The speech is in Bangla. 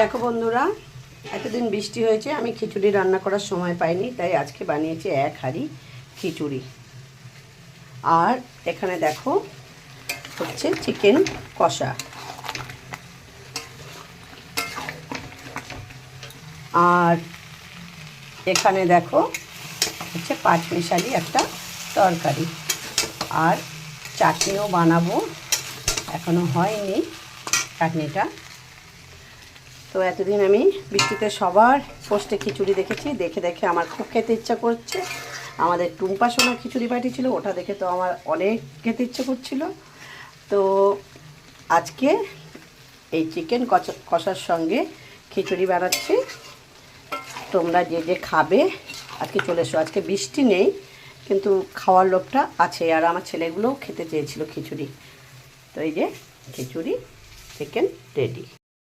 দেখো বন্ধুরা, এতদিন বৃষ্টি হয়েছে, আমি খিচুড়ি রান্না করার সময় পাইনি, তাই আজকে বানিয়েছি এক হাঁড়ি খিচুড়ি। আর এখানে দেখো হচ্ছে চিকেন কষা, আর এখানে দেখো হচ্ছে পাঁচমিশালি একটা তরকারি, আর চাটনিও বানাবো, এখনো হয়নি চাটনিটা। তো এতদিন আমি বৃষ্টিতে সবার পোস্টে খিচুড়ি দেখেছি, দেখে দেখে আমার খুব খেতে ইচ্ছা করছে। আমাদের টুম্পা সোনা খিচুড়ি পাঠিয়েছিল, ওটা দেখে তো আমার অনেক খেতে ইচ্ছে করছিল। তো আজকে এই চিকেন কষার সঙ্গে খিচুড়ি বানাচ্ছি। তোমরা যে যে খাবে আজকে চলে এসো। আজকে বৃষ্টি নেই, কিন্তু খাওয়ার লোকটা আছে, আর আমার ছেলেগুলোও খেতে চেয়েছিল খিচুড়ি। তো এই যে খিচুড়ি চিকেন রেডি।